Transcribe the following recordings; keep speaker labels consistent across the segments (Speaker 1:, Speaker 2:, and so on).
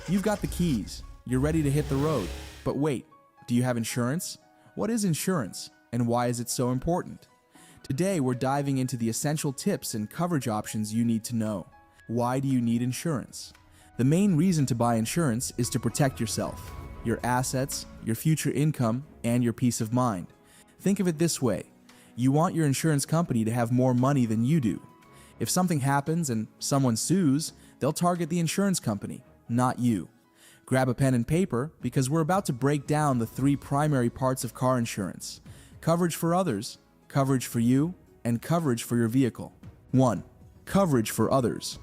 Speaker 1: You've got the keys. You're ready to hit the road. But wait, do you have insurance? What is insurance, and why is it so important? Today, we're diving into the essential tips and coverage options you need to know. Why do you need insurance? The main reason to buy insurance is to protect yourself, your assets, your future income, and your peace of mind. Think of it this way. You want your insurance company to have more money than you do. If something happens and someone sues, they'll target the insurance company, not you. Grab a pen and paper because we're about to break down the three primary parts of car insurance: coverage for others, coverage for you, and coverage for your vehicle. 1. Coverage for others.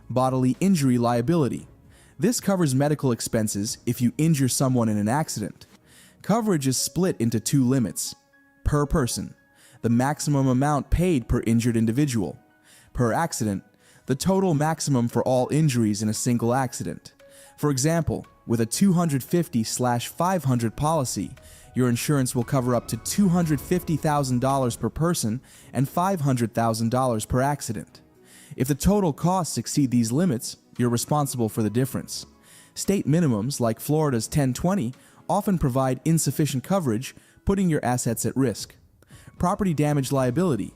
Speaker 1: Bodily injury liability. This covers medical expenses if you injure someone in an accident. Coverage is split into two limits. Per person, the maximum amount paid per injured individual. Per accident, the total maximum for all injuries in a single accident. For example, with a 250/500 policy, your insurance will cover up to $250,000 per person and $500,000 per accident. If the total costs exceed these limits, you're responsible for the difference. State minimums, like Florida's 1020, often provide insufficient coverage, putting your assets at risk. Property damage liability.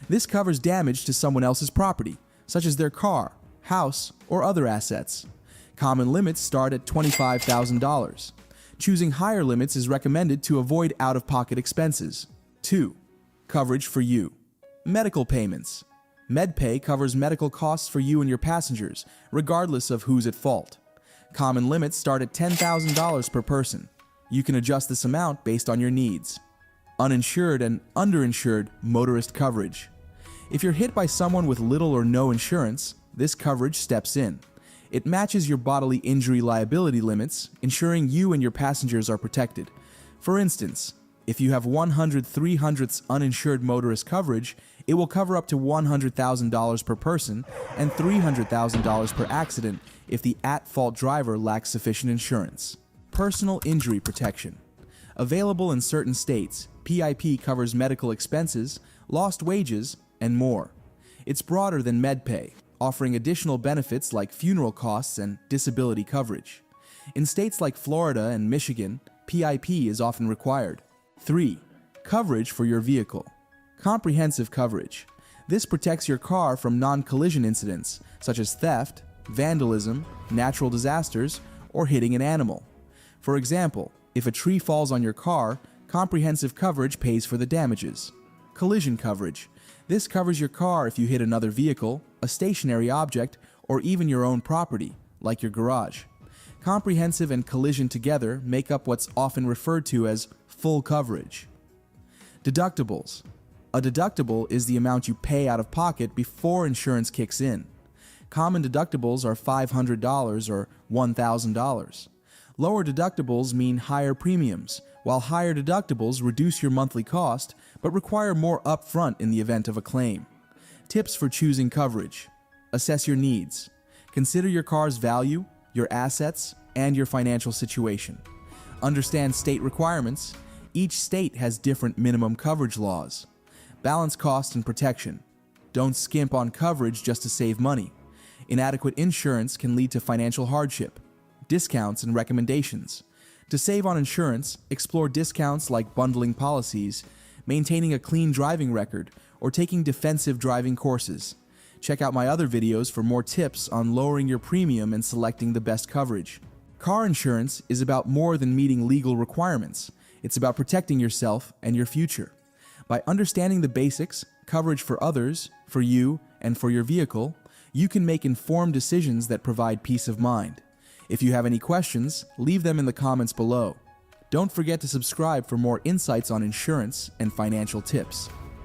Speaker 1: This covers damage to someone else's property, such as their car, house, or other assets. Common limits start at $25,000. Choosing higher limits is recommended to avoid out-of-pocket expenses. 2. Coverage for you. Medical payments. MedPay covers medical costs for you and your passengers, regardless of who's at fault. Common limits start at $10,000 per person. You can adjust this amount based on your needs. Uninsured and underinsured motorist coverage. If you're hit by someone with little or no insurance, this coverage steps in. It matches your bodily injury liability limits, ensuring you and your passengers are protected. For instance, if you have 100/300ths uninsured motorist coverage, it will cover up to $100,000 per person and $300,000 per accident if the at-fault driver lacks sufficient insurance. Personal injury protection. Available in certain states, PIP covers medical expenses, lost wages, and more. It's broader than MedPay, offering additional benefits like funeral costs and disability coverage. In states like Florida and Michigan, PIP is often required. 3. Coverage for your vehicle. Comprehensive coverage. This protects your car from non-collision incidents such as theft, vandalism, natural disasters, or hitting an animal. For example, if a tree falls on your car, comprehensive coverage pays for the damages. Collision coverage. This covers your car if you hit another vehicle, a stationary object, or even your own property, like your garage. Comprehensive and collision together make up what's often referred to as full coverage. Deductibles. A deductible is the amount you pay out of pocket before insurance kicks in. Common deductibles are $500 or $1,000. Lower deductibles mean higher premiums, while higher deductibles reduce your monthly cost but require more upfront in the event of a claim. Tips for choosing coverage. Assess your needs. Consider your car's value, your assets, and your financial situation. Understand state requirements. Each state has different minimum coverage laws. Balance cost and protection. Don't skimp on coverage just to save money. Inadequate insurance can lead to financial hardship. Discounts and recommendations. To save on insurance, explore discounts like bundling policies, maintaining a clean driving record, or taking defensive driving courses. Check out my other videos for more tips on lowering your premium and selecting the best coverage. Car insurance is about more than meeting legal requirements. It's about protecting yourself and your future. By understanding the basics, coverage for others, for you, and for your vehicle, you can make informed decisions that provide peace of mind. If you have any questions, leave them in the comments below. Don't forget to subscribe for more insights on insurance and financial tips.